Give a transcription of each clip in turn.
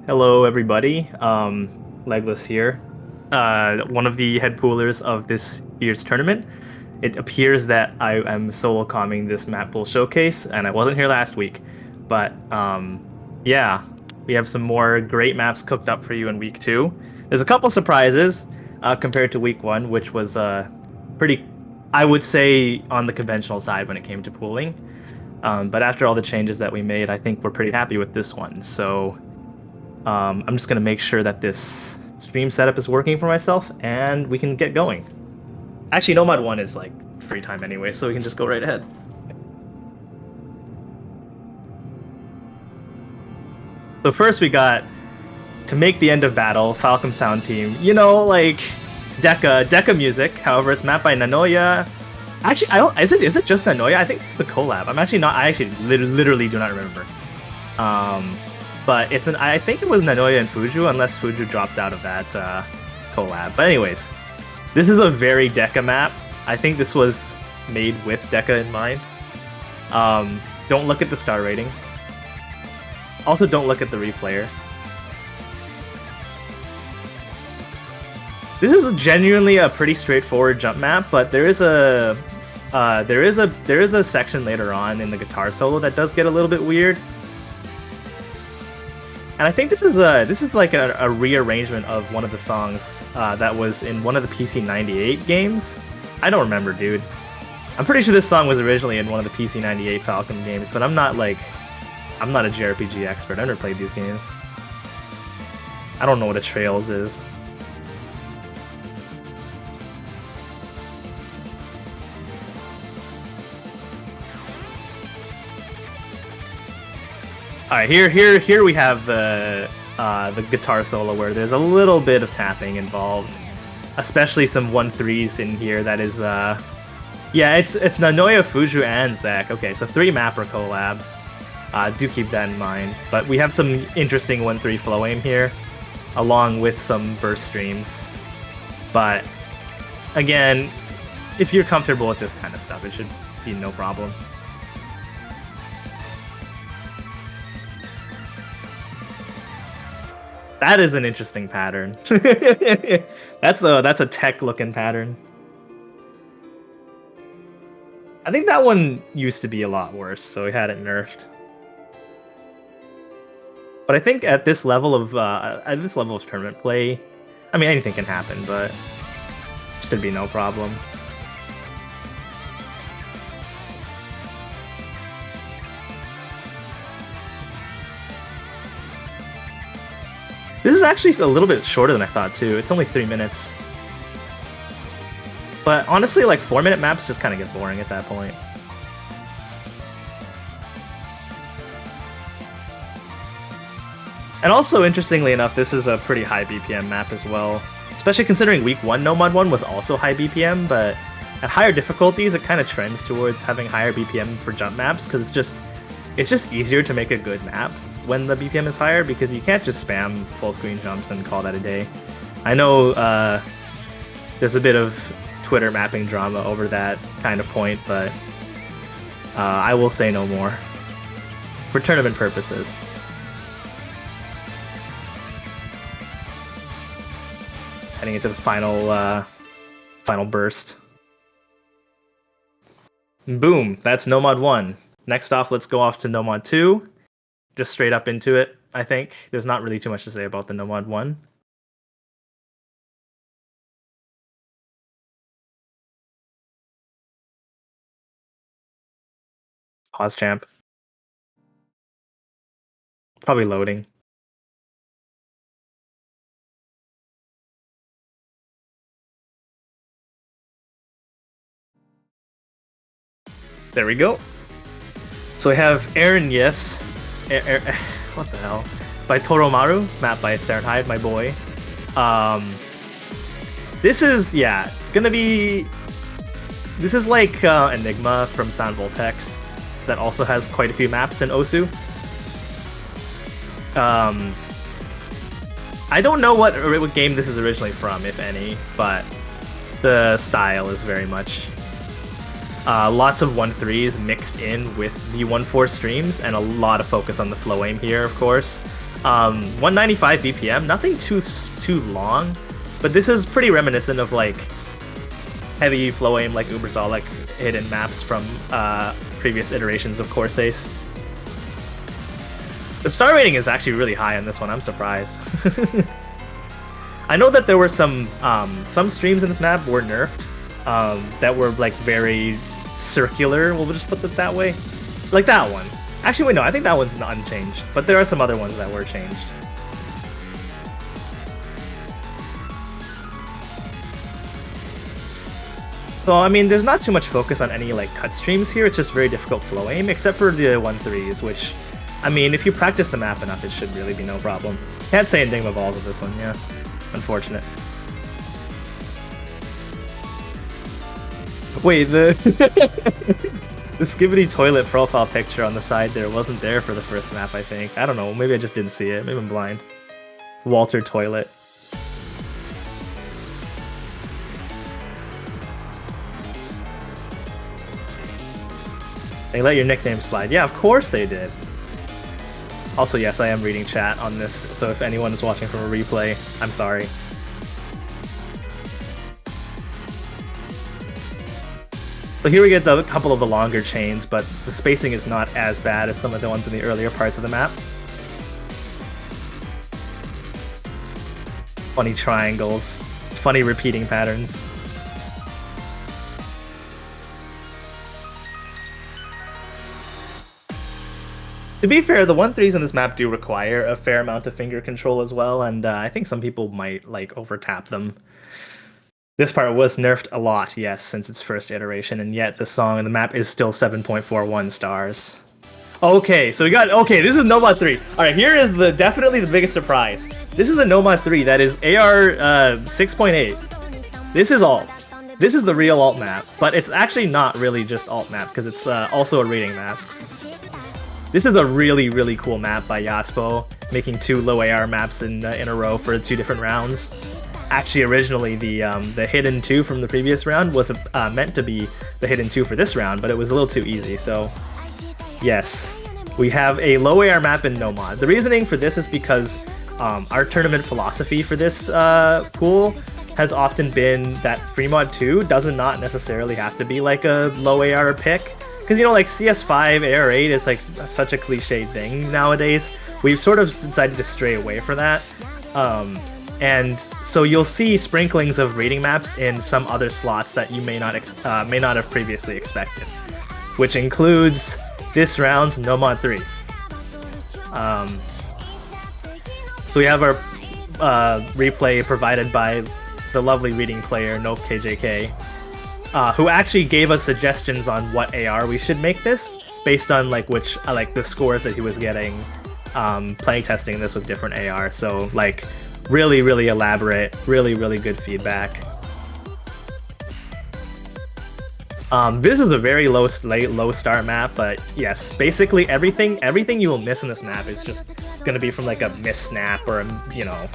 Hello, everybody. Legless here, one of the head poolers of this year's tournament. It appears that I am solo comming this Mappool showcase, and I wasn't here last week. But yeah, we have some more great maps cooked up for you in week two. There's a couple surprises compared to week one, which was pretty, I would say, on the conventional side when it came to pooling. But after all the changes that we made, I think we're pretty happy with this one. So. I'm just gonna make sure that this stream setup is working for myself, and we can get going. Actually, Noom Mod 1 is like free time anyway, so we can just go right ahead. So first we got to make the end of battle, Falcom Sound Team. You know, like Deca music. However, it's mapped by Nanoya. Actually, I don't. Is it just Nanoya? I think this is a collab. I'm actually not. I actually literally do not remember. But it's I think it was Nanoya and Fuju, unless Fuju dropped out of that collab. But anyways, this is a very Deca map. I think this was made with Deca in mind. Don't look at the star rating. Also, don't look at the replayer. This is genuinely a pretty straightforward jump map, but there is a section later on in the guitar solo that does get a little bit weird. And I think this is like a rearrangement of one of the songs that was in one of the PC 98 games. I don't remember, dude. I'm pretty sure this song was originally in one of the PC 98 Falcon games, but I'm not a JRPG expert. I've never played these games. I don't know what a Trails is. All right, here we have the guitar solo where there's a little bit of tapping involved, especially some 1/3s in here. That is, yeah, it's Nanoya, Fuju, and Zach. Okay, so 3 mapper collab. Do keep that in mind. But we have some interesting 1/3 flow aim here, along with some burst streams. But again, if you're comfortable with this kind of stuff, it should be no problem. That is an interesting pattern. That's a tech looking pattern. I think that one used to be a lot worse, so we had it nerfed. But I think at this level of tournament play, I mean anything can happen, but should be no problem. This is actually a little bit shorter than I thought, too. It's only 3 minutes. But honestly, like 4-minute maps just kind of get boring at that point. And also, interestingly enough, this is a pretty high BPM map as well. Especially considering week 1 Noom Mod 1 was also high BPM, but at higher difficulties, it kind of trends towards having higher BPM for jump maps, because it's just easier to make a good map when the BPM is higher, because you can't just spam full screen jumps and call that a day. I know there's a bit of Twitter mapping drama over that kind of point, but I will say no more for tournament purposes. Heading into the final burst. Boom, that's Noom Mod 1. Next off, let's go off to Noom Mod 2. Just straight up into it, I think. There's not really too much to say about the Noom Mod 1. Pause champ. Probably loading. There we go. So we have Aaron Yes. What the hell? By Toromaru, mapped by Serenhide, my boy. This is, yeah, gonna be... This is like Enigma from Sound Voltex that also has quite a few maps in Osu. I don't know what game this is originally from, if any, but the style is very much lots of 1/3s mixed in with the 1/4 streams, and a lot of focus on the flow aim here, of course. 195 BPM, nothing too long, but this is pretty reminiscent of like heavy flow aim like Ubersolic hidden maps from previous iterations of Corsace. The star rating is actually really high on this one. I'm surprised. I know that there were some streams in this map were nerfed that were like very circular. We'll just put it that way, like that one. Actually, wait, no, I think that one's unchanged, but there are some other ones that were changed. So, I mean, there's not too much focus on any, like, cut streams here. It's just very difficult flow aim, except for the 1-3s, which, I mean, if you practice the map enough, it should really be no problem. Can't say anything about balls with this one, yeah. Unfortunate. Wait, the Skibidi toilet profile picture on the side there wasn't there for the first map, I think. I don't know, maybe I just didn't see it. Maybe I'm blind. Walter Toilet. They let your nickname slide. Yeah, of course they did. Also, yes, I am reading chat on this, so if anyone is watching from a replay, I'm sorry. So here we get a couple of the longer chains, but the spacing is not as bad as some of the ones in the earlier parts of the map. Funny triangles, funny repeating patterns. To be fair, the 1-3s in this map do require a fair amount of finger control as well, and I think some people might like over-tap them. This part was nerfed a lot, yes, since its first iteration, and yet the song and the map is still 7.41 stars. Okay, so we got, okay, this is Noom Mod 3. Alright, here is definitely the biggest surprise. This is a Noom Mod 3 that is AR 6.8. This is alt. This is the real alt map, but it's actually not really just alt map, because it's also a rating map. This is a really, really cool map by Yaspo, making 2 low AR maps in a row for 2 different rounds. Actually, originally, the hidden 2 from the previous round was meant to be the hidden 2 for this round, but it was a little too easy, so yes. We have a low AR map in Noom Mod. The reasoning for this is because our tournament philosophy for this pool has often been that free mod 2 does not necessarily have to be like a low AR pick. Because, you know, like CS5, AR8 is like such a cliched thing nowadays. We've sort of decided to stray away from that. And so you'll see sprinklings of rating maps in some other slots that you may not have previously expected, which includes this round's Noom Mod 3. So we have our replay provided by the lovely reading player NopeKJK, who actually gave us suggestions on what AR we should make this based on like the scores that he was getting playing testing this with different AR. So like really, really elaborate, really, really good feedback. This is a very low start map, but yes, basically everything you will miss in this map is just gonna be from like a miss snap or you know,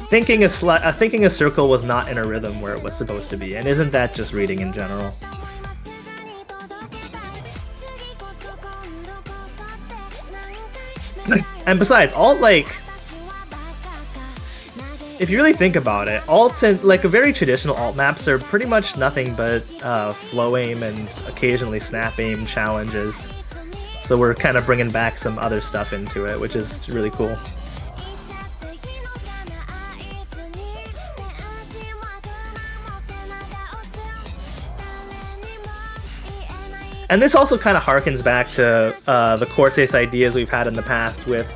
thinking a circle was not in a rhythm where it was supposed to be, and isn't that just reading in general? And besides, alt, like, if you really think about it, alt and like a very traditional alt maps are pretty much nothing but flow aim and occasionally snap aim challenges. So we're kind of bringing back some other stuff into it, which is really cool. And this also kind of harkens back to the Corsace ideas we've had in the past with,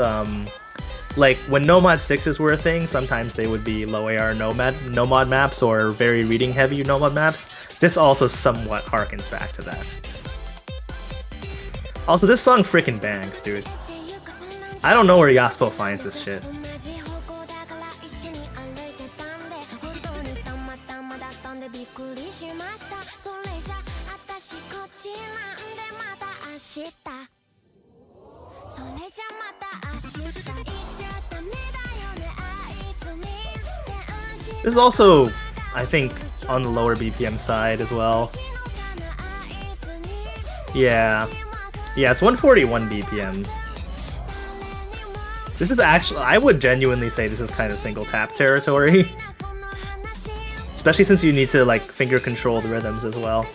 like, when Noom Mod 6s were a thing, sometimes they would be low AR Noom Mod maps or very reading-heavy Noom Mod maps. This also somewhat harkens back to that. Also, this song freaking bangs, dude. I don't know where Yaspo finds this shit. This is also, I think, on the lower BPM side as well. Yeah, it's 141 BPM. This is actually, I would genuinely say this is kind of single tap territory. Especially since you need to like finger control the rhythms as well.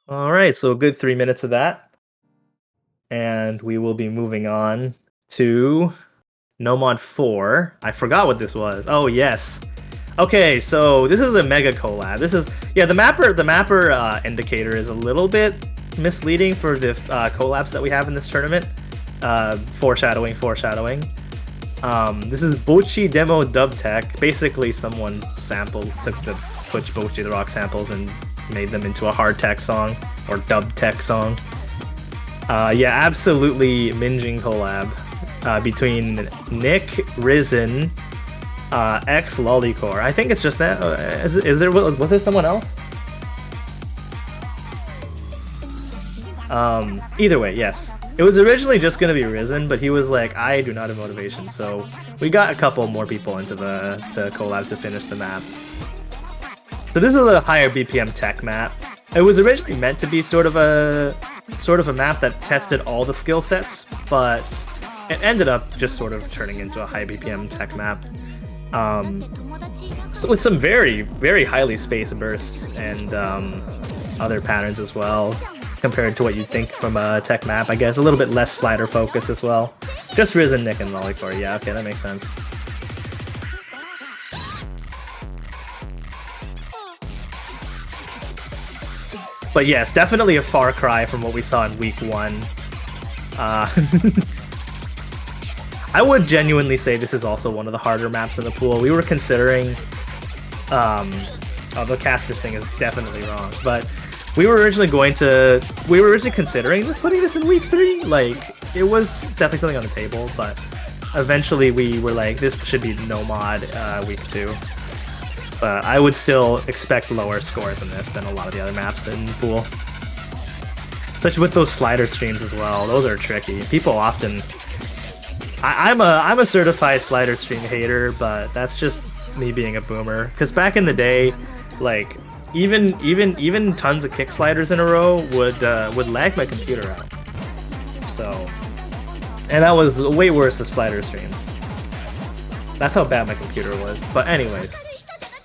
All right, so a good 3 minutes of that. And we will be moving on to Noom Mod 4. I forgot what this was. Oh, yes. Okay, so this is a mega collab. This is, yeah, the mapper indicator is a little bit misleading for the collabs that we have in this tournament. Foreshadowing. This is Bochi Demo Dub Tech. Basically, someone took the Twitch Bochi the Rock samples and made them into a hard tech song or dub tech song. Yeah, absolutely minging collab between Nick, Risen, X Lollycore. I think it's just that. Was there someone else? Either way, yes. It was originally just gonna be Risen, but he was like, I do not have motivation, so we got a couple more people into the collab to finish the map. So this is a higher BPM tech map. It was originally meant to be sort of a map that tested all the skill sets, but it ended up just sort of turning into a high BPM tech map. So with some very, very highly spaced bursts and other patterns as well, compared to what you'd think from a tech map, I guess. A little bit less slider focus as well. Just Risen, Nick, and Lollycore. Yeah, okay, that makes sense. But yes, definitely a far cry from what we saw in week 1. I would genuinely say this is also one of the harder maps in the pool. We were considering... the casters thing is definitely wrong, but we were originally considering putting this in week 3. Like, it was definitely something on the table, but eventually we were like, this should be no mod week 2. But I would still expect lower scores in this than a lot of the other maps in the pool. Especially with those slider streams as well. Those are tricky. People often... I'm a certified slider stream hater, but that's just me being a boomer. Because back in the day, like, even tons of kick sliders in a row would lag my computer out. So... And that was way worse with slider streams. That's how bad my computer was. But anyways...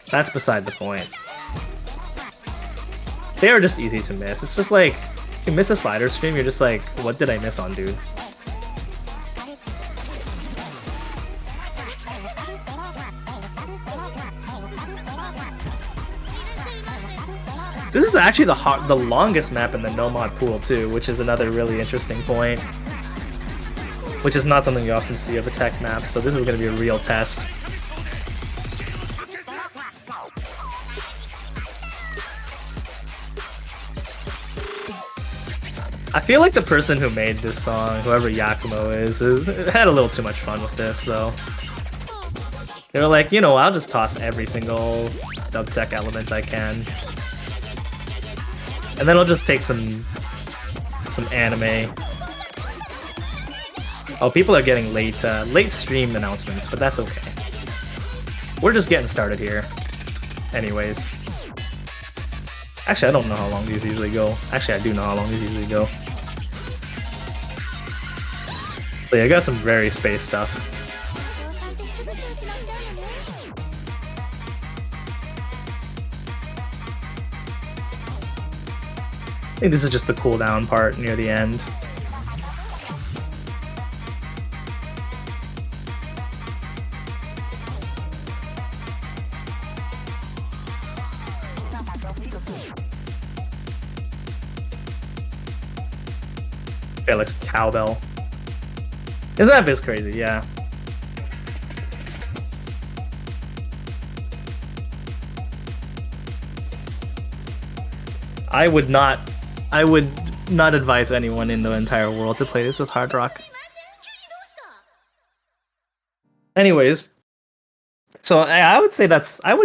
That's beside the point. They are just easy to miss. It's just like, you miss a slider stream, you're just like, what did I miss on, dude? This is actually the longest map in the Noom Mod pool too, which is another really interesting point. Which is not something you often see of a tech map, so this is going to be a real test. I feel like the person who made this song, whoever Yakumo is, had a little too much fun with this, though. They were like, you know, I'll just toss every single dub tech element I can. And then I'll just take some anime. Oh, people are getting late stream announcements, but that's okay. We're just getting started here. Anyways. Actually, I don't know how long these usually go. Actually, I do know how long these usually go. So yeah, I got some very space stuff. I think this is just the cooldown part near the end. Felix Cowbell. Isn't that biz crazy? Yeah. I would not advise anyone in the entire world to play this with hard rock. Anyways, so I would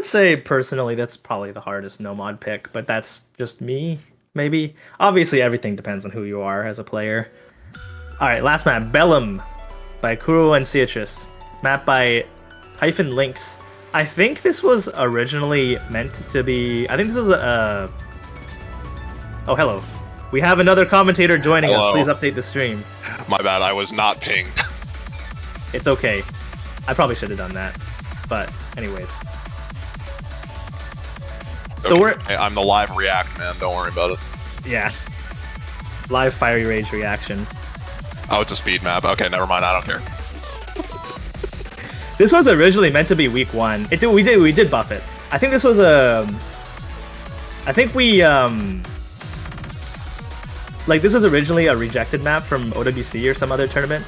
say personally that's probably the hardest no mod pick, but that's just me, maybe. Obviously everything depends on who you are as a player. Alright, last map, BELLUM. by Kuro and Ceatrice, map by Hyphen Links. I think this was originally meant to be. I think this was a. Oh, hello. We have another commentator joining us. Please update the stream. My bad, I was not pinged. It's okay. I probably should have done that. But, anyways. So we're. Hey, I'm the live react, man. Don't worry about it. Yeah. Live Fiery Rage reaction. Oh, it's a speed map. Okay, never mind. I don't care. This was originally meant to be week 1. We did buff it. I think this was a. I think we like this was originally a rejected map from OWC or some other tournament.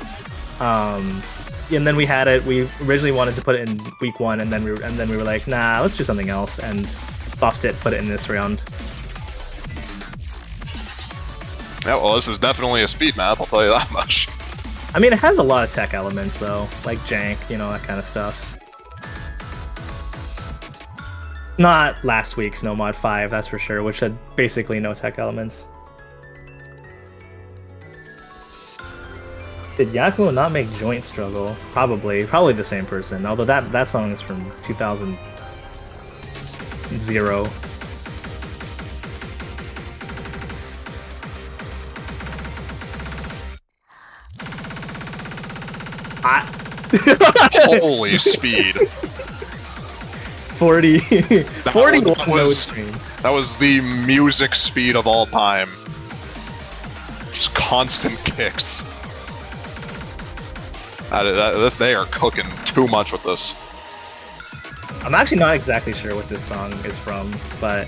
And then we had it. We originally wanted to put it in week 1, and then we were like, nah, let's do something else, and buffed it, put it in this round. Yeah, well, this is definitely a speed map. I'll tell you that much. I mean, it has a lot of tech elements though, like jank, you know, that kind of stuff. Not last week's Noom Mod 5, that's for sure, which had basically no tech elements. Did Yakuo not make Joint Struggle? Probably the same person. Although that song is from 2000. Holy speed. 40. 41 that was the music speed of all time. Just constant kicks. They are cooking too much with this. I'm actually not exactly sure what this song is from, but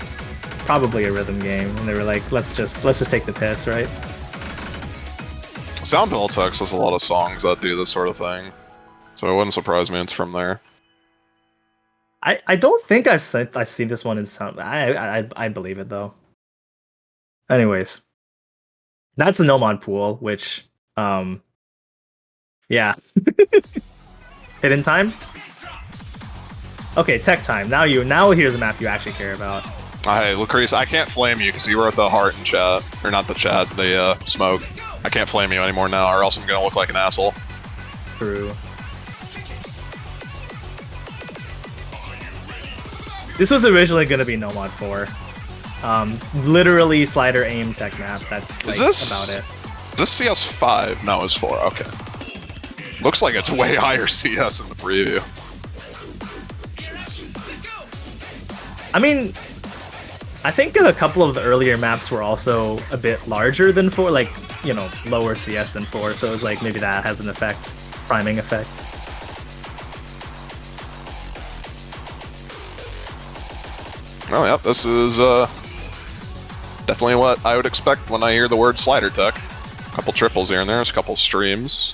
probably a rhythm game. And they were like, let's just take the piss, right? Sound Text has a lot of songs that do this sort of thing, so it wouldn't surprise me it's from there. I don't think I've seen this one in Sound. I believe it though. Anyways, that's the Noom Mod pool, which yeah. Hidden time? Okay, tech time. Now here's a map you actually care about. Hey, Lucrece, I can't flame you because you were at the heart in chat. Or not the chat, the smoke. I can't flame you anymore now, or else I'm gonna look like an asshole. True. This was originally gonna be Noom Mod 4. Literally slider aim tech map. That's like, about it. Is this CS 5? No, it's 4. Okay. Looks like it's way higher CS in the preview. I mean, I think a couple of the earlier maps were also a bit larger than 4, like, you know, lower CS than 4, so it was like maybe that has an effect, priming effect. Oh, yeah, this is definitely what I would expect when I hear the word slider tech. A couple triples here and there, a couple streams.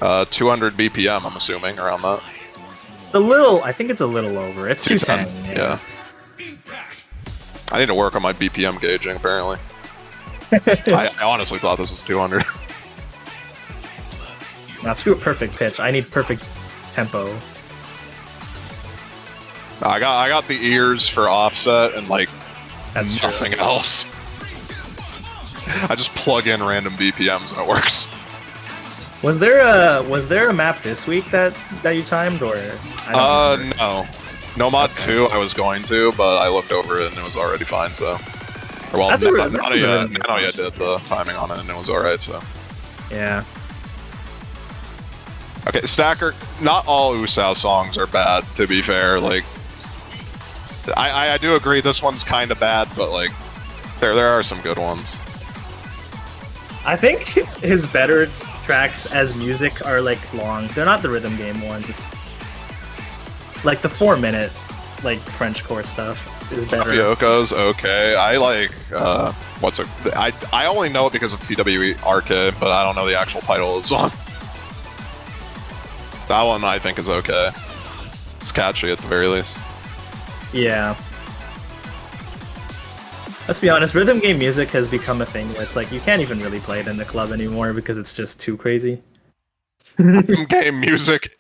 200 BPM, I'm assuming, around that. I think it's a little over. It's 210. Yeah. I need to work on my BPM gauging, apparently. I honestly thought this was 200. Now screw perfect pitch. I need perfect tempo. I got the ears for offset and like That's nothing else. I just plug in random BPMs and it works. Was there a map this week that you timed, or? No. Noom Mod 2 I was going to, but I looked over it and it was already fine, so. Or well, Nanoya did the timing on it and it was alright, so. Yeah. Okay, Stacker, not all Usao songs are bad, to be fair. Like, I do agree this one's kind of bad, but like, there are some good ones. I think his better tracks as music are like long. They're not the rhythm game ones. Like the 4-minute, like French core stuff is better. Tapioca's okay. I like I only know it because of TWRK, but I don't know the actual title of the song. That one I think is okay. It's catchy at the very least. Yeah. Let's be honest, rhythm game music has become a thing where it's like you can't even really play it in the club anymore because it's just too crazy. Rhythm game music.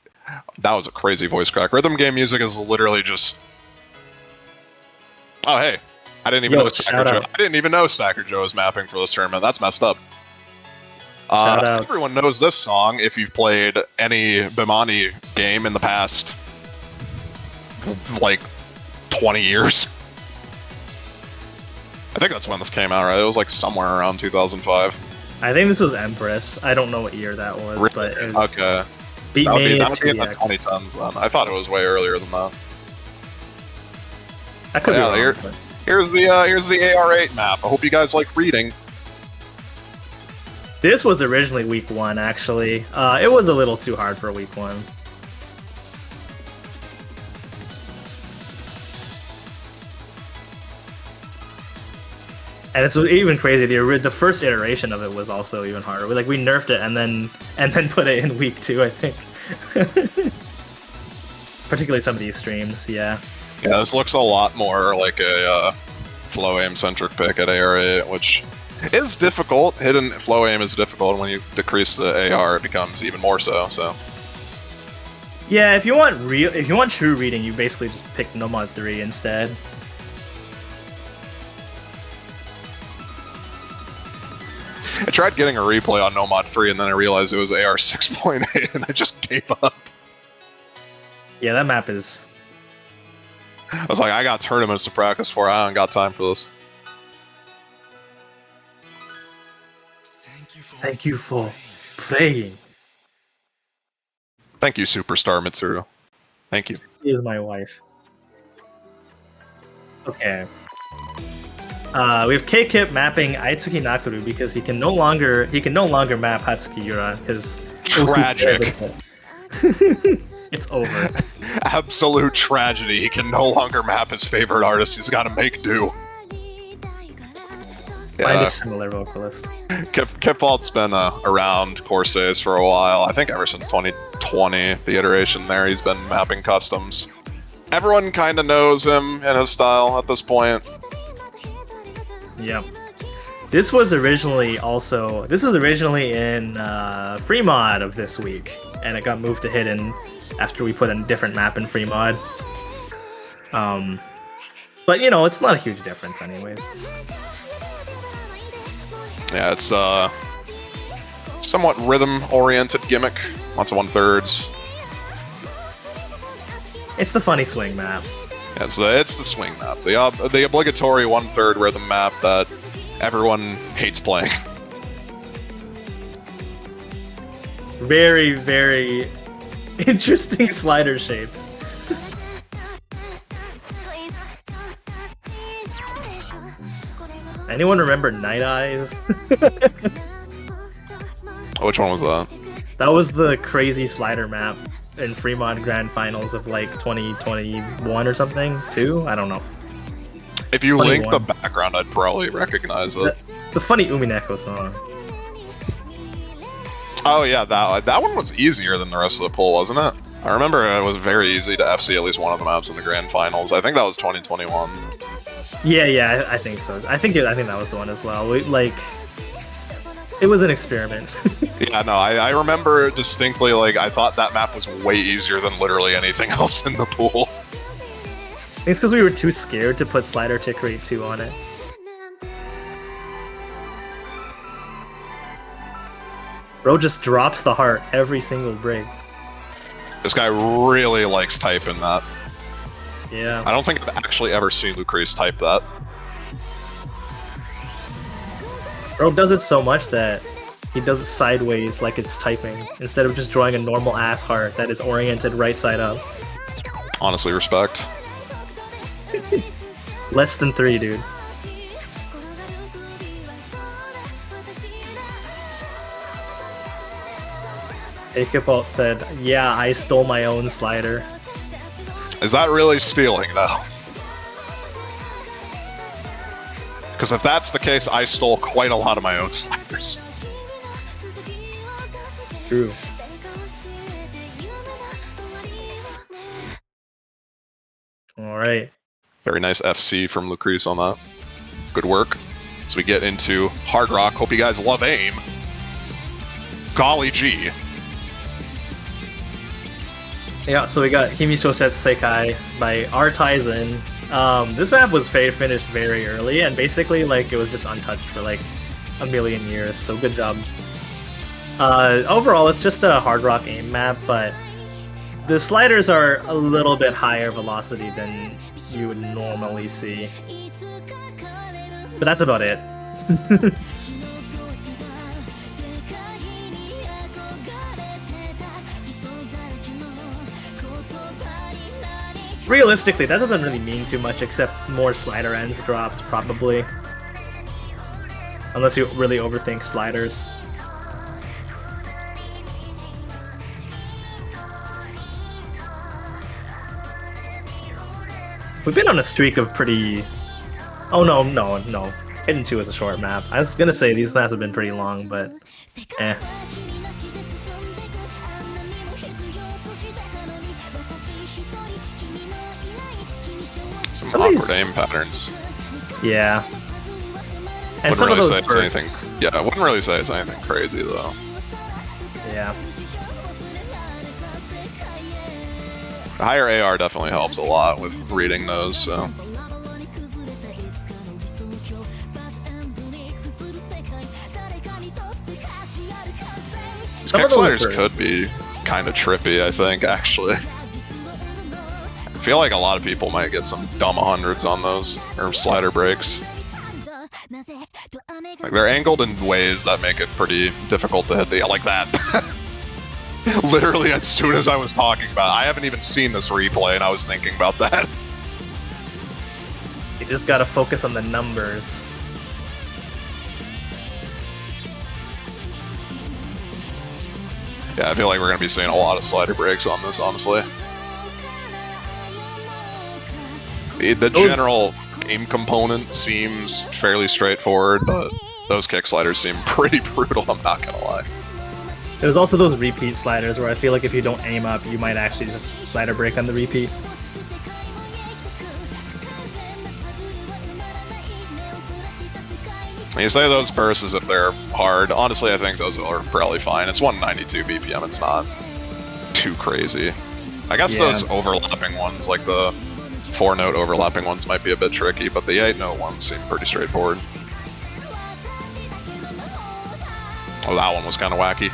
That was a crazy voice crack. Rhythm game music is literally just. Oh hey, I didn't even know Stacker Joe. I didn't even know Stacker Joe was mapping for this tournament. That's messed up. Shoutouts. Everyone knows this song if you've played any Bimani game in the past, like, 20 years. I think that's when this came out, right? It was like somewhere around 2005. I think this was Empress. I don't know what year that was, Really? but it was Okay. Beat That Mania would be in the 2DX. 2010s then. I thought it was way earlier than that. I could be wrong, here- but- Here's the AR8 map. I hope you guys like reading. This was originally week 1, actually. It was a little too hard for week 1. And it's even crazy. The first iteration of it was also even harder. We nerfed it and then put it in week 2, I think. Particularly some of these streams, yeah. Yeah, this looks a lot more like a flow aim centric pick at AR8, which is difficult. Hidden flow aim is difficult. When you decrease the AR, it becomes even more so. So Yeah, if you want true reading, you basically just pick Noom Mod 3 instead. I tried getting a replay on Noom Mod 3, and then I realized it was AR 6.8, and I just gave up. Yeah, that map is... I was like, I got tournaments to practice for. I don't got time for this. Thank you for playing. Thank you, Superstar Mitsuru. Thank you. She is my wife. Okay. We have K-Kip mapping Aitsuki Nakuru because he can no longer map Hatsuki Yura because Tragic. It's over. Absolute tragedy. He can no longer map his favorite artist. He's got to make do. Find a similar vocalist. Kipald's been around Corsace for a while. I think ever since 2020, the iteration there, he's been mapping customs. Everyone kind of knows him and his style at this point. Yep. This was originally in free mod of this week, and it got moved to hidden after we put a different map in free mod. But you know, it's not a huge difference anyways. Yeah, it's somewhat rhythm-oriented gimmick. Lots of 1/3s. It's the funny swing map. Yeah, it's the swing map. The obligatory 1/3 rhythm map that everyone hates playing. Very, very interesting slider shapes. Anyone remember Night Eyes? Which one was that? That was the crazy slider map in Fremont Grand Finals of like 2021 or something, 2? I don't know. If you link the 21. background, I'd probably recognize it. The funny Umineko song. Oh yeah, that one was easier than the rest of the pool, wasn't it? I remember it was very easy to FC at least one of the maps in the Grand Finals. I think that was 2021. Yeah, I think so. I think that was the one as well. It was an experiment. Yeah, no, I remember distinctly, like, I thought that map was way easier than literally anything else in the pool. I think it's because we were too scared to put slider tick rate 2 on it. Bro just drops the heart every single break. This guy really likes typing that. Yeah. I don't think I've actually ever seen Lucrece type that. Bro does it so much that he does it sideways like it's typing, instead of just drawing a normal ass heart that is oriented right side up. Honestly, respect. Less than 3, dude. Akipalt said, yeah, I stole my own slider. Is that really stealing, though? Because if that's the case, I stole quite a lot of my own sliders. True. Alright. Very nice FC from Lucrece on that. Good work. As we get into Hard Rock, hope you guys love AIM. Golly gee. Yeah, so we got Himicho Setsukai by R. Tizen. This map was finished very early, and basically, like, it was just untouched for, like, a million years, so good job. Overall, it's just a hard rock aim map, but the sliders are a little bit higher velocity than you would normally see. But that's about it. Realistically, that doesn't really mean too much, except more slider ends dropped, probably. Unless you really overthink sliders. We've been on a streak of pretty... Oh, no. Hidden 2 is a short map. I was gonna say these maps have been pretty long, but... eh. Some awkward aim patterns. Yeah. And Wouldn't some really of say those it's bursts. anything. Yeah, I wouldn't really say it's anything crazy though. Yeah. The higher AR definitely helps a lot with reading those. So. These kick sliders could be kind of trippy, I think, actually. I feel like a lot of people might get some dumb 100s on those, or slider breaks. Like, they're angled in ways that make it pretty difficult to hit the... like that. Literally, as soon as I was talking about it, I haven't even seen this replay, and I was thinking about that. You just gotta focus on the numbers. Yeah, I feel like we're gonna be seeing a lot of slider breaks on this, honestly. The general aim component seems fairly straightforward, but those kick sliders seem pretty brutal, I'm not gonna lie. There's also those repeat sliders where I feel like if you don't aim up, you might actually just slider break on the repeat. You say those bursts as if they're hard. Honestly, I think those are probably fine. It's 192 BPM, it's not too crazy. I guess those overlapping ones, like the 4-note overlapping ones, might be a bit tricky, but the 8-note ones seem pretty straightforward. Oh, that one was kind of wacky.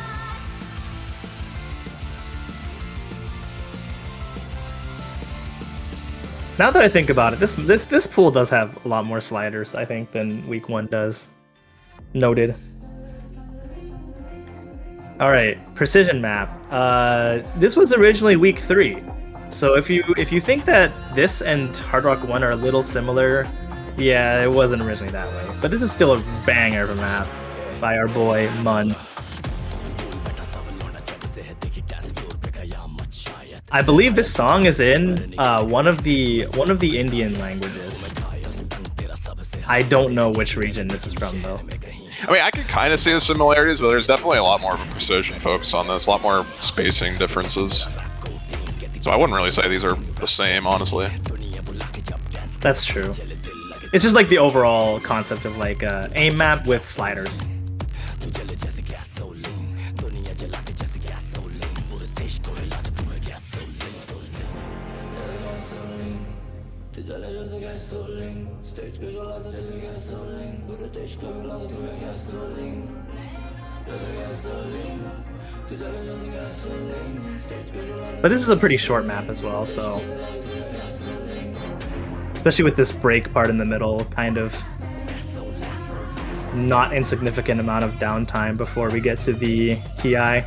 Now that I think about it, this pool does have a lot more sliders, I think, than week 1 does. Noted. All right, precision map. This was originally week 3, so if you think that this and Hard Rock 1 are a little similar, yeah, it wasn't originally that way. But this is still a banger of a map by our boy Mun. I believe this song is in one of the Indian languages. I don't know which region this is from though. I mean, I can kind of see the similarities, but there's definitely a lot more of a precision focus on this, a lot more spacing differences. So I wouldn't really say these are the same, honestly. That's true. It's just like the overall concept of like aim map with sliders. But this is a pretty short map as well, so especially with this break part in the middle, kind of not insignificant amount of downtime before we get to the TI.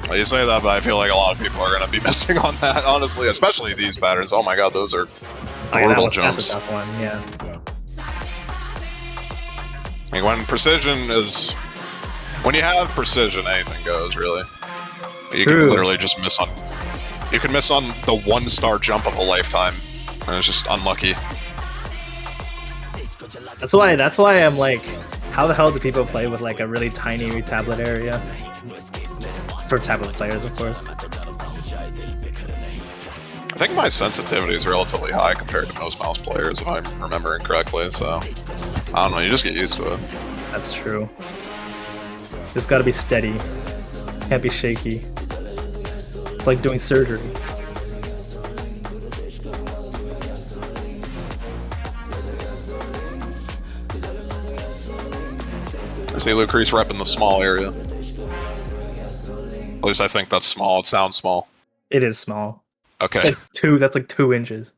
Well, you say that, but I feel like a lot of people are going to be missing on that, honestly, especially these patterns. Oh my god, those are brutal jumps. That's a tough one, yeah. I mean, when you have precision, anything goes, really. You can literally just miss on... You can miss on the 1-star jump of a lifetime, and it's just unlucky. That's why I'm like, how the hell do people play with like a really tiny tablet area? For tablet players, of course. I think my sensitivity is relatively high compared to most mouse players, if I'm remembering correctly, so... I don't know, you just get used to it. That's true. Just gotta be steady. Can't be shaky. It's like doing surgery. I see Lucreece repping the small area. At least I think that's small. It sounds small. It is small. Okay. That's like 2 inches.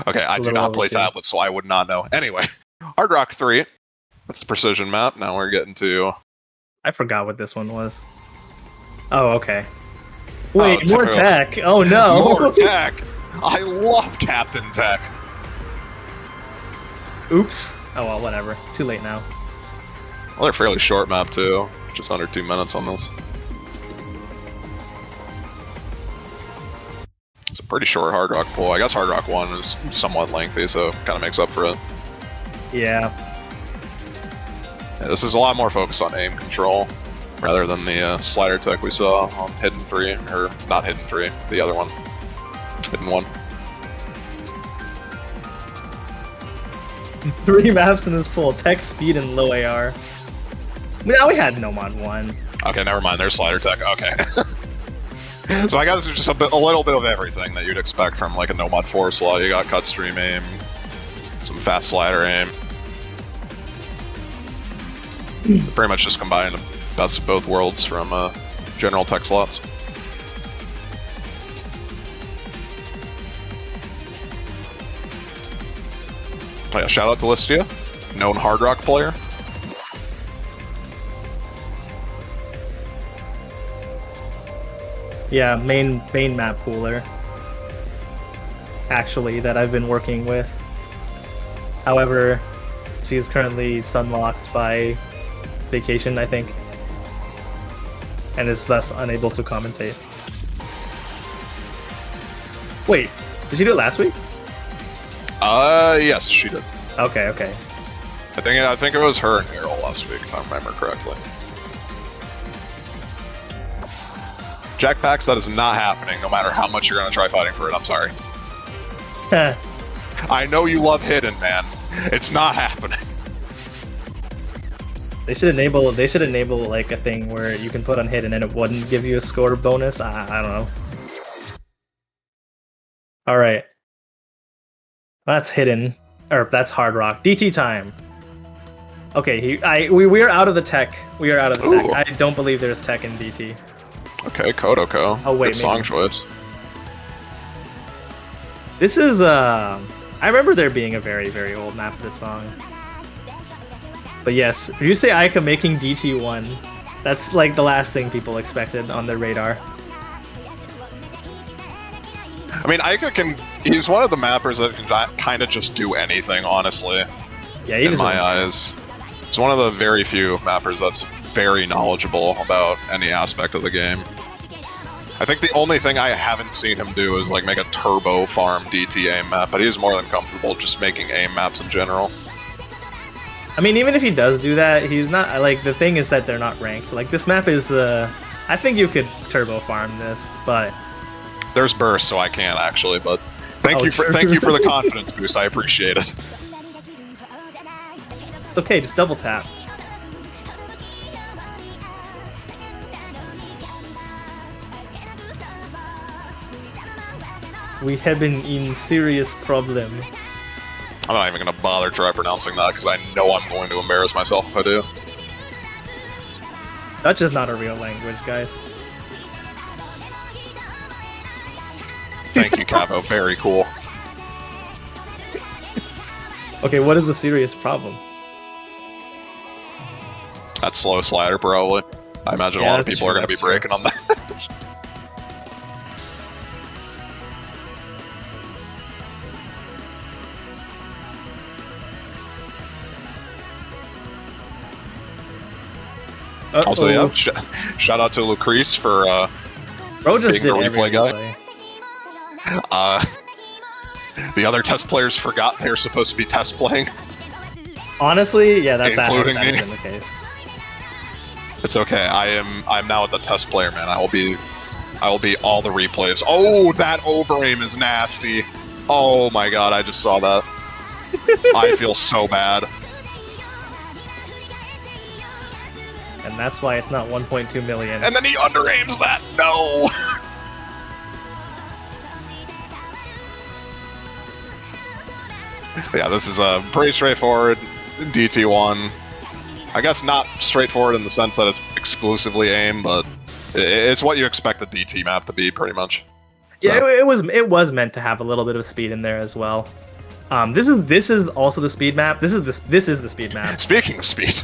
Okay, I do not play tablets, so I would not know. Anyway, Hard Rock 3. That's the precision map. Now we're getting to... I forgot what this one was. Oh, okay. Wait, more tech. Oh, no. More tech. I love Captain Tech. Oops. Oh, well, whatever. Too late now. Well, they're fairly short map, too. Just under 2 minutes on this. It's a pretty short Hard Rock pool. I guess Hard Rock 1 is somewhat lengthy, so kind of makes up for it. Yeah. This is a lot more focused on aim control, rather than the slider tech we saw on Hidden 3, or not Hidden 3, the other one. Hidden 1. 3 maps in this pool. Tech, speed, and low AR. Now we had Noom Mod 1. Okay, never mind. There's slider tech. Okay. So I guess it's just a little bit of everything that you'd expect from like a Noom Mod 4 slot. You got cut stream aim, some fast slider aim. So pretty much just combining the best of both worlds from general tech slots. Oh yeah, shout out to Listia, known Hard Rock player. Yeah, main map pooler. Actually, that I've been working with. However, she is currently sunlocked by vacation, I think, and is thus unable to commentate. Wait, did she do it last week? Yes, she did. Okay. I think it was her and Errol last week, if I remember correctly. Jackpacks, that is not happening, no matter how much you're gonna try fighting for it. I'm sorry. I know you love Hidden, man. It's not happening. They should enable like a thing where you can put on Hidden and it wouldn't give you a score bonus. I don't know. All right. That's Hidden, or that's Hard Rock. DT time. Okay, we are out of the tech. We are out of the tech. I don't believe there's tech in DT. Okay, Kodoko. Oh wait, good song choice. This is I remember there being a very, very old map of this song. But yes, if you say Aika making DT1, that's like the last thing people expected on their radar. I mean, Aika he's one of the mappers that can kind of just do anything, honestly. Yeah, in my eyes. It's one of the very few mappers that's very knowledgeable about any aspect of the game. I think the only thing I haven't seen him do is like make a turbo farm DT aim map, but he's more than comfortable just making aim maps in general. I mean, even if he does do that, he's not like, the thing is that they're not ranked. Like this map is I think you could turbo farm this, but there's burst, so I can't actually, but thank you for the confidence boost. I appreciate it. Okay, just double tap. We have been in serious problem. I'm not even going to bother try pronouncing that because I know I'm going to embarrass myself if I do. Dutch is not a real language, guys. Thank you, Capo. Very cool. Okay, what is the serious problem? That slow slider, probably. I imagine a lot of people are going to be breaking on that. Also, yeah, shout out to Lucrece for Bro just being did the replay guy. The other test players forgot they were supposed to be test playing. Honestly, yeah, that has been the case. It's okay. I'm now at the test player, man. I will be all the replays. Oh, that over aim is nasty. Oh my god, I just saw that. I feel so bad. And that's why it's not 1.2 million. And then he under-aims that! No! Yeah, this is pretty straightforward. DT1. I guess not straightforward in the sense that it's exclusively aim, but It's what you expect a DT map to be, pretty much. So. Yeah, it was meant to have a little bit of speed in there as well. This is also the speed map. This is the speed map. Speaking of speed,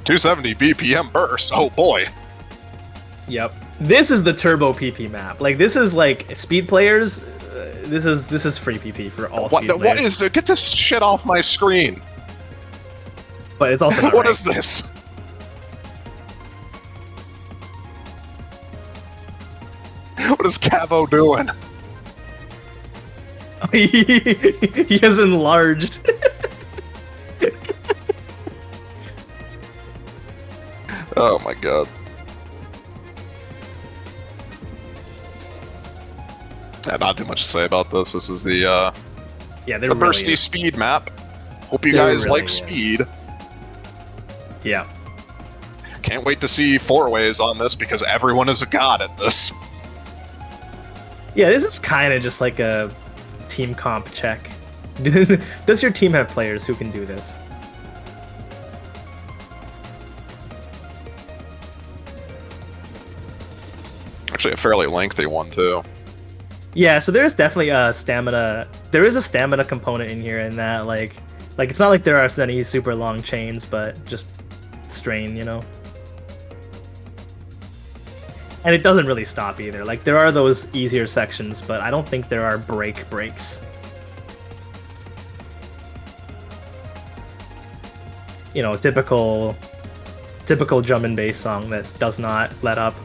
270 BPM burst. Oh boy. Yep. This is the turbo PP map. Like this is like speed players. This is free PP for all speed players. What is it? Get this shit off my screen. But it's also not what right. is this? What is Cavo doing? He has enlarged. Oh my god. Yeah, not too much to say about this. This is the bursty really speed map. Hope you guys really like speed. Yeah. Can't wait to see 4-ways on this because everyone is a god at this. Yeah, this is kind of just like a team comp check. Does your team have players who can do this? Actually, a fairly lengthy one too. Yeah, so there's definitely a stamina. There is a stamina component in here, in that like it's not like there are any super long chains, but just strain, you know. And it doesn't really stop either. Like there are those easier sections, but I don't think there are breaks. You know, typical drum and bass song that does not let up.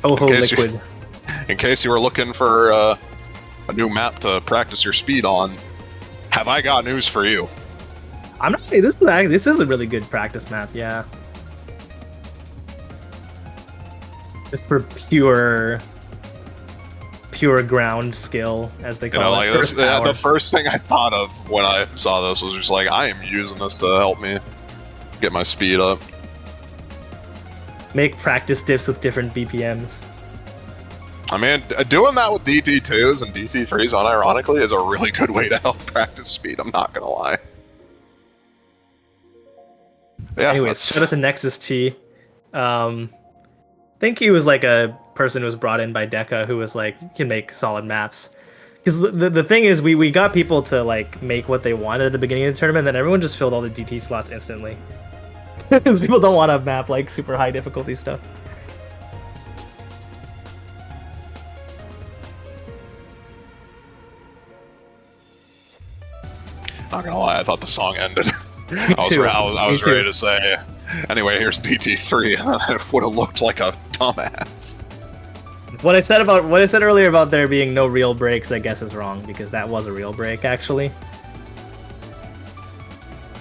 Oh, liquid. In case you were looking for a new map to practice your speed on, have I got news for you? I'm not saying this is a really good practice map, yeah. Just for pure ground skill, as they call it. Like the first thing I thought of when I saw this was just like, I am using this to help me get my speed up. Make practice dips with different BPMs. I mean, doing that with DT2s and DT3s, unironically, is a really good way to help practice speed, I'm not gonna lie. Yeah, anyways, shout out to Nexus Chi. I think he was like a person who was brought in by Deca who was like, you can make solid maps. Because the thing is, we got people to like make what they wanted at the beginning of the tournament, then everyone just filled all the DT slots instantly. Because people don't want to map like super high difficulty stuff. Not gonna lie, I thought the song ended. I was ready to say, anyway, here's DT3, and it would have looked like a dumbass. What I said earlier about there being no real breaks, I guess is wrong, because that was a real break, actually.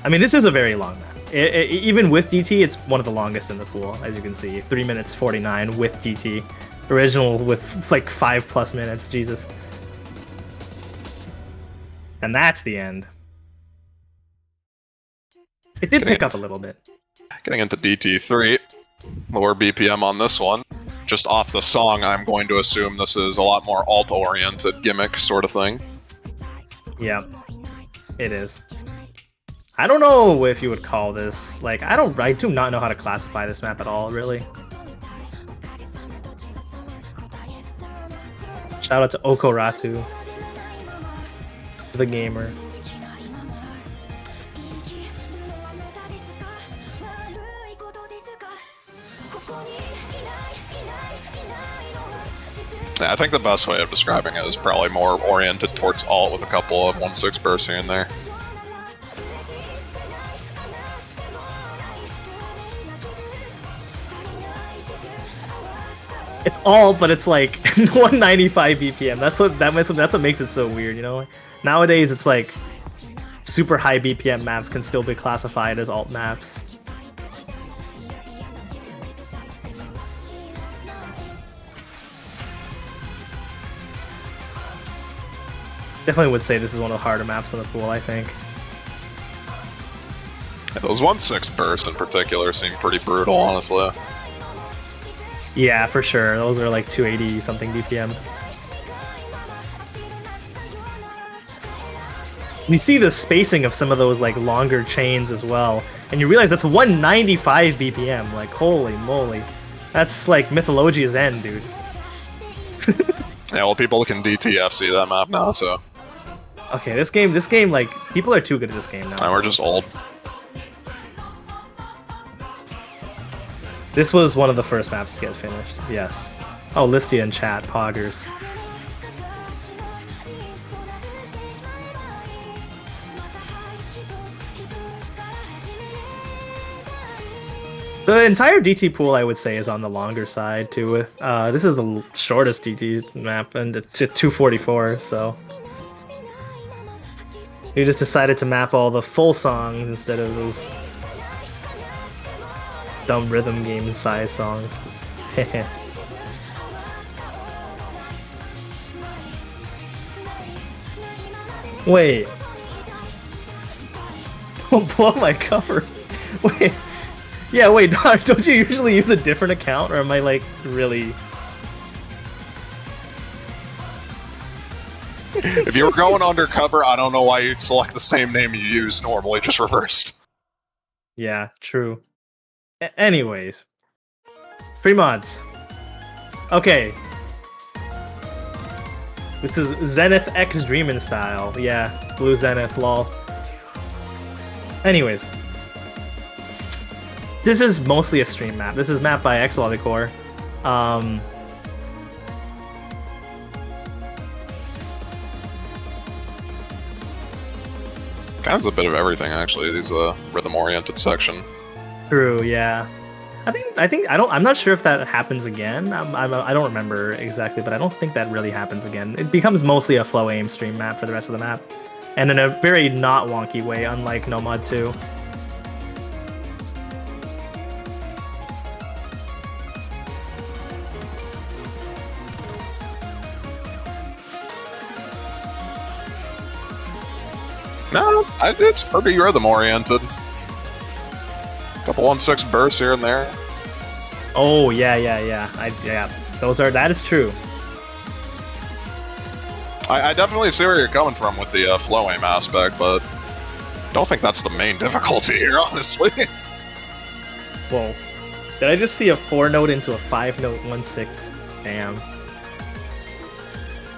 I mean, this is a very long map. Even with DT, it's one of the longest in the pool, as you can see. 3 minutes 49 with DT. Original with like 5+ minutes, Jesus. And that's the end. It did pick up a little bit. Getting into DT3, lower BPM on this one. Just off the song, I'm going to assume this is a lot more alt-oriented gimmick sort of thing. Yeah, it is. I don't know if you would call this, like, I do not know how to classify this map at all, really. Shout out to Okoratu, the gamer. Yeah, I think the best way of describing it is probably more oriented towards alt with a couple of 1/6 bursts here and there. It's alt, but it's like 195 BPM. That's what makes it so weird, you know? Nowadays, it's like super high BPM maps can still be classified as alt maps. Definitely would say this is one of the harder maps in the pool, I think. Yeah, those 1/6 bursts in particular seem pretty brutal, honestly. Yeah, for sure. Those are like 280 something BPM. You see the spacing of some of those like longer chains as well, and you realize that's 195 BPM. Like, holy moly, that's like Mythologia's end, dude. Yeah, well, people can DTFC that map now, so. Okay, this game, like, people are too good at this game now. And we're just old. This was one of the first maps to get finished. Yes. Oh, Listia in chat, poggers. The entire DT pool, I would say, is on the longer side, too. This is the shortest DT map, and it's 244, so... You just decided to map all the full songs instead of those... dumb rhythm game size songs. Wait. Don't blow my cover. Wait. Yeah, wait, don't you usually use a different account, or am I, like, really... If you were going undercover, I don't know why you'd select the same name you use normally, just reversed. Yeah, true. Anyways. Free mods. Okay. This is Zenith X Dreamin' style. Yeah, Blue Zenith, lol. Anyways. This is mostly a stream map. This is mapped by Core. Kind of a bit of everything, actually. These rhythm-oriented section. True, yeah. I'm not sure if that happens again. I don't remember exactly, but I don't think that really happens again. It becomes mostly a flow aim stream map for the rest of the map, and in a very not wonky way, unlike Noom Mod 2. No, it's pretty rhythm-oriented. Couple 1-6 bursts here and there. Oh, yeah. Yeah. That is true. I definitely see where you're coming from with the flow aim aspect, but don't think that's the main difficulty here, honestly. Whoa. Did I just see a 4-note into a 5-note 1-6? Damn.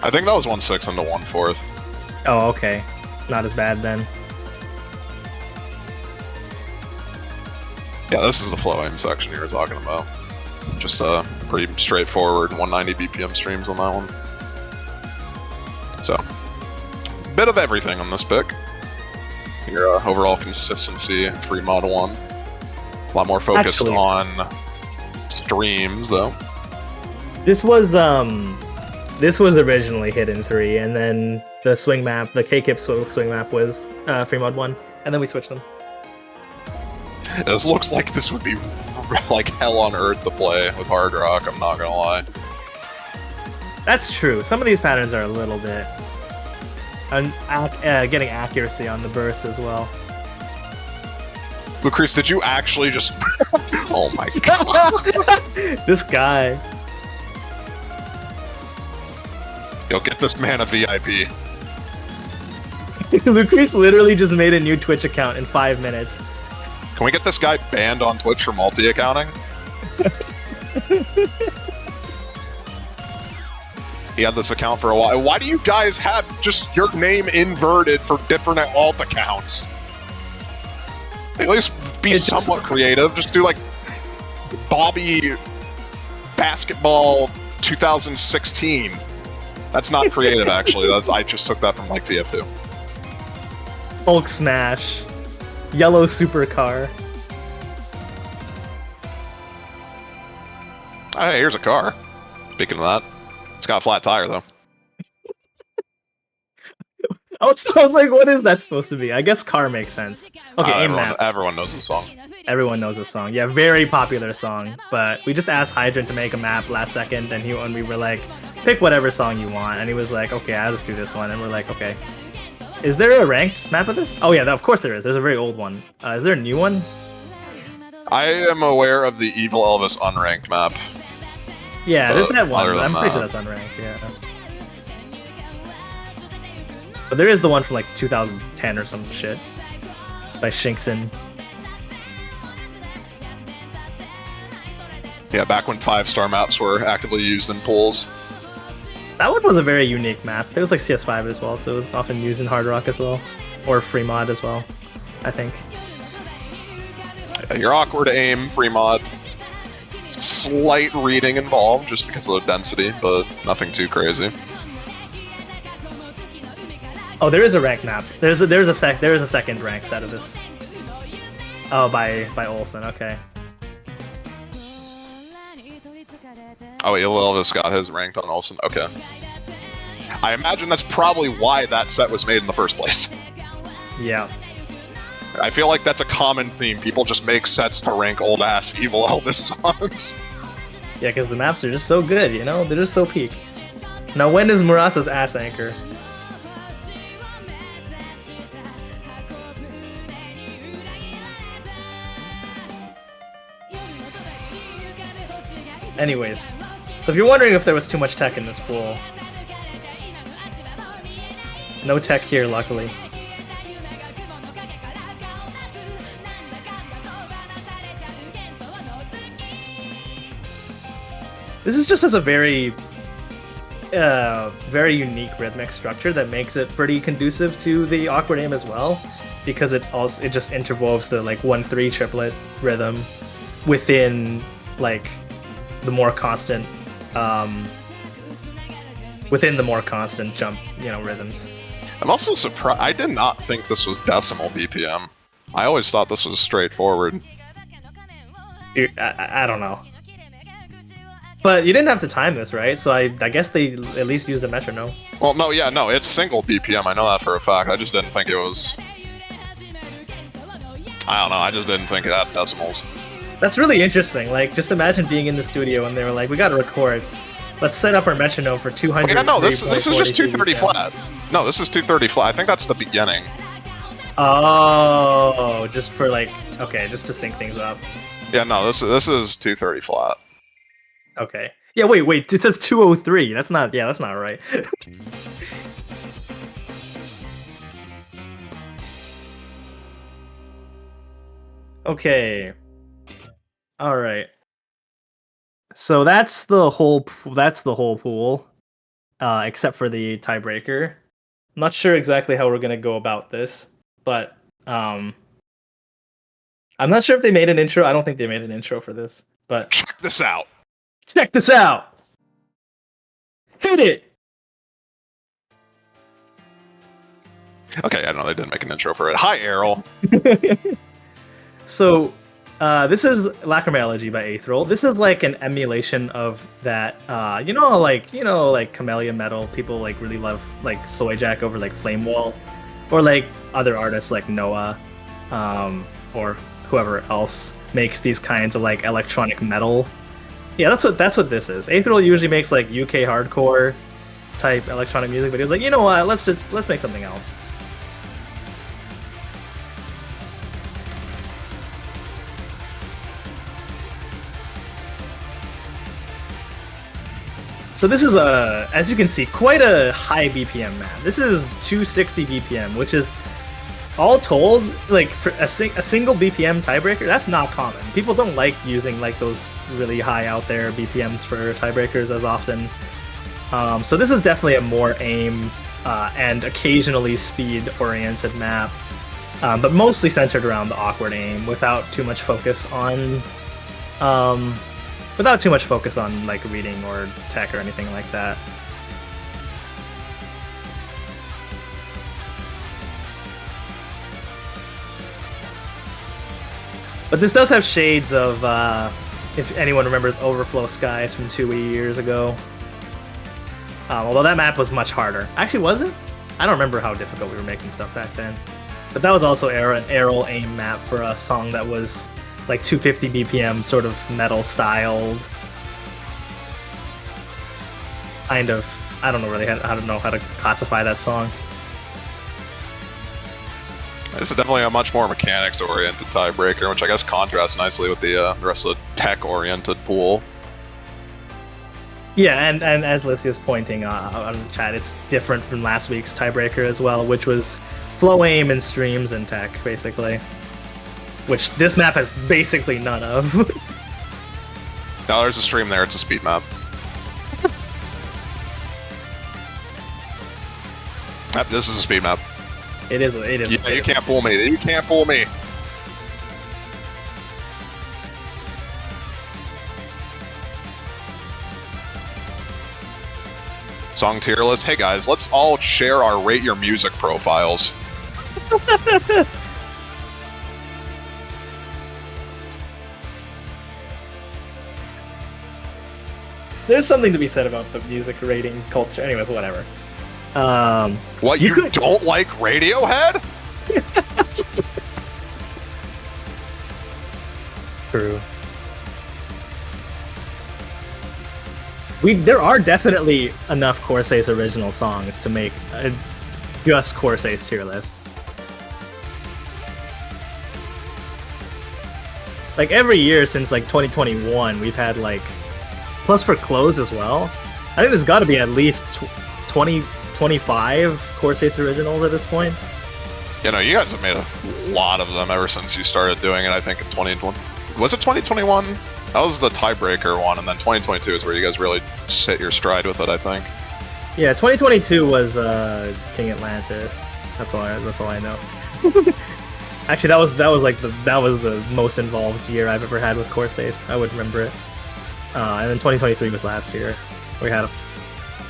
I think that was 1-6 into 1/4. Oh, okay. Not as bad then. Yeah, this is the flow aim section you were talking about. Just pretty straightforward 190 BPM streams on that one. So, bit of everything on this pick. Your overall consistency, free mod 1. A lot more focused on streams, though. This was originally hidden 3, and then the swing map, the K-Kip swing map was free mod 1, and then we switched them. This looks like this would be like hell on earth to play with hard rock, I'm not gonna lie. That's true. Some of these patterns are a little bit... getting accuracy on the burst as well. Lucreece, did you actually just... Oh my god. This guy. Yo, get this man a VIP. Lucreece literally just made a new Twitch account in 5 minutes. Can we get this guy banned on Twitch for multi-accounting? He had this account for a while. Why do you guys have just your name inverted for different alt accounts? At least be somewhat creative. Just do like Bobby Basketball 2016. That's not creative, actually. I just took that from like TF2. Hulk Smash. Yellow Supercar. Hey, here's a car. Speaking of that, it's got a flat tire, though. I was like, what is that supposed to be? I guess car makes sense. Okay, everyone knows the song. Everyone knows the song. Yeah, very popular song. But we just asked Hydrant to make a map last second, and we were like, pick whatever song you want. And he was like, okay, I'll just do this one. And we're like, okay. Is there a ranked map of this? Oh yeah, of course there is. There's a very old one. Is there a new one? I am aware of the Evil Elvis unranked map. Yeah, there's that one. I'm pretty sure that's unranked, yeah. But there is the one from like 2010 or some shit by Shinkson. Yeah, back when 5-star maps were actively used in pools. That one was a very unique map. It was like CS5 as well, so it was often used in Hard Rock as well. Or free mod as well, I think. Yeah, your awkward aim, free mod. Slight reading involved just because of the density, but nothing too crazy. Oh, there is a ranked map. There is a second ranked set of this. Oh, by Olsen. Okay. Oh, wait, Elvis got his ranked on Olsen. Okay. I imagine that's probably why that set was made in the first place. Yeah. I feel like that's a common theme. People just make sets to rank old-ass evil Elvis songs. Yeah, because the maps are just so good, you know? They're just so peak. Now, when is Murasa's ass anchor? Anyways, so if you're wondering if there was too much tech in this pool, no tech here, luckily. This is just as a very unique rhythmic structure that makes it pretty conducive to the awkward aim as well, because it just interwoves the like 1-3 triplet rhythm within like the more constant jump, rhythms. I'm also surprised. I did not think this was decimal BPM. I always thought this was straightforward. I don't know. But you didn't have to time this, right? So I guess they at least used a metronome. Well, no, it's single BPM. I know that for a fact. I just didn't think it was... I don't know, I just didn't think it had decimals. That's really interesting. Like, just imagine being in the studio and they were like, we gotta record. Let's set up our metronome for 200. Yeah, no, this is just 230 flat. No, this is 230 flat. I think that's the beginning. Oh, just for like, okay, just to sync things up. Yeah, no, this is 230 flat. Okay. Yeah, wait, it says 203. That's not right. Okay. All right. So that's the whole pool, except for the tiebreaker. I'm not sure exactly how we're gonna go about this, but I'm not sure if they made an intro. I don't think they made an intro for this, but check this out. Check this out. Hit it. Okay, I don't know, they didn't make an intro for it. Hi, Errol. So, this is Lacrima Elegy by Aetherol. This is like an emulation of that, like Camellia Metal. People like really love like Soyjack over like Flame Wall, or like other artists like Noah, or whoever else makes these kinds of like electronic metal. Yeah, that's what this is. Aetherol usually makes like UK hardcore type electronic music, but he was like, you know what? Let's make something else. So this is as you can see, quite a high BPM map. This is 260 BPM, which is all told, like for a single BPM tiebreaker, that's not common. People don't like using like those really high out there BPMs for tiebreakers as often. So this is definitely a more aim and occasionally speed oriented map, but mostly centered around the awkward aim without too much focus on like reading or tech or anything like that. But this does have shades of, if anyone remembers Overflow Skies from 2 years ago. Although that map was much harder. Actually, was it? I don't remember how difficult we were making stuff back then. But that was also an Errol aim map for a song that was like 250 BPM, sort of metal styled. Kind of. I don't know really how to classify that song. This is definitely a much more mechanics-oriented tiebreaker, which I guess contrasts nicely with the rest of the tech-oriented pool. Yeah, and as Lucia's pointing on the chat, it's different from last week's tiebreaker as well, which was flow aim and streams and tech, basically. Which this map has basically none of. No, there's a stream there. It's a speed map. Yep, this is a speed map. It is. It is. Yeah, you can't fool me. You can't fool me. Song tier list. Hey guys, let's all share our rate your music profiles. There's something to be said about the music rating culture. Anyways, whatever. What, you don't like Radiohead? True. There are definitely enough Corsace original songs to make a just Corsace tier list. Like every year since like 2021, we've had like, plus for clothes as well. I think there's got to be at least 20, 25 Corsace originals at this point. You know, you guys have made a lot of them ever since you started doing it, I think, in 2021. Was it 2021? That was the tiebreaker one, and then 2022 is where you guys really hit your stride with it, I think. Yeah, 2022 was King Atlantis. That's all I know. Actually, that was the most involved year I've ever had with Corsace. I would remember it. And then 2023 was last year. We had a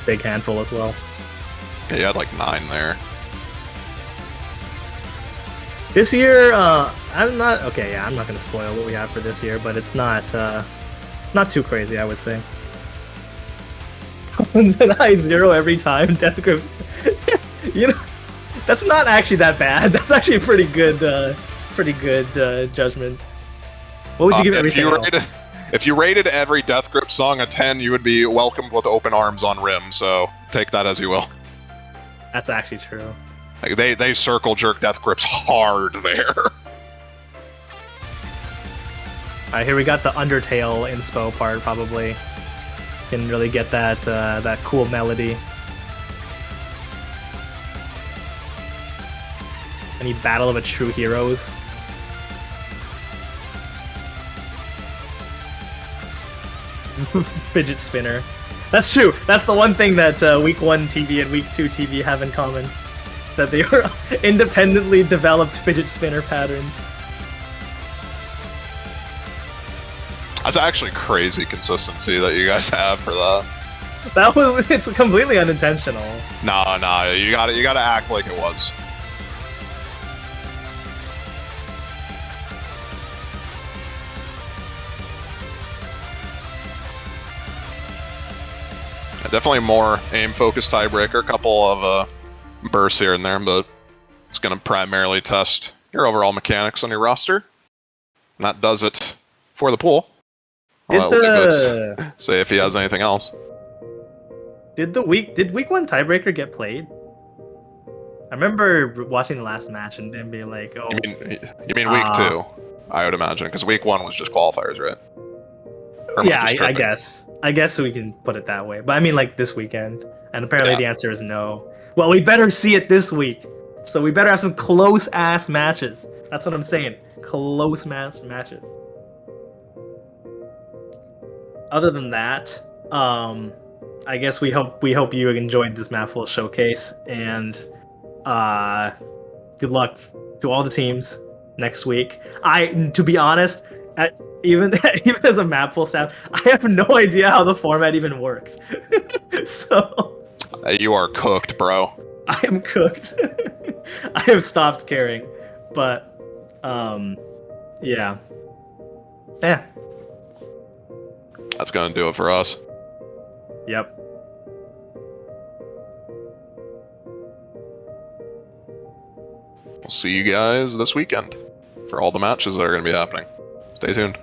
big handful as well. Yeah, you had like 9 there. This year, I'm not okay. Yeah, I'm not gonna spoil what we have for this year, but it's not too crazy, I would say. Cones and I 0 every time. Death Grips. You know, that's not actually that bad. That's actually a pretty good judgment. What would you give everything else? If you rated every Death Grip song a 10, you would be welcomed with open arms on Rim. So take that as you will. That's actually true. Like they circle jerk Death Grips hard there. Alright, here we got the Undertale inspo part, probably. Can really get that that cool melody. Any Battle of a True Heroes. Fidget spinner. That's true. That's the one thing that Week 1 TV and Week 2 TV have in common. That they are independently developed fidget spinner patterns. That's actually crazy consistency that you guys have for that. It's completely unintentional. No, you gotta act like it was. Definitely more aim-focused tiebreaker. A couple of bursts here and there, but it's going to primarily test your overall mechanics on your roster. And that does it for the pool. I'll let Lucas say if he has anything else. Did Week 1 tiebreaker get played? I remember watching the last match and being like, "Oh." You mean Week 2? I would imagine, because Week 1 was just qualifiers, right? Yeah, I guess. I guess we can put it that way. But I mean, like this weekend, and apparently the answer is no. Well, we better see it this week. So we better have some close-ass matches. That's what I'm saying. Close-ass matches. Other than that, I guess we hope you enjoyed this Mappool showcase, and good luck to all the teams next week. To be honest, even as a Mappool staff, I have no idea how the format even works. So you are cooked, bro. I am cooked. I have stopped caring. But yeah. That's gonna do it for us. Yep. We'll see you guys this weekend for all the matches that are gonna be happening. Stay tuned.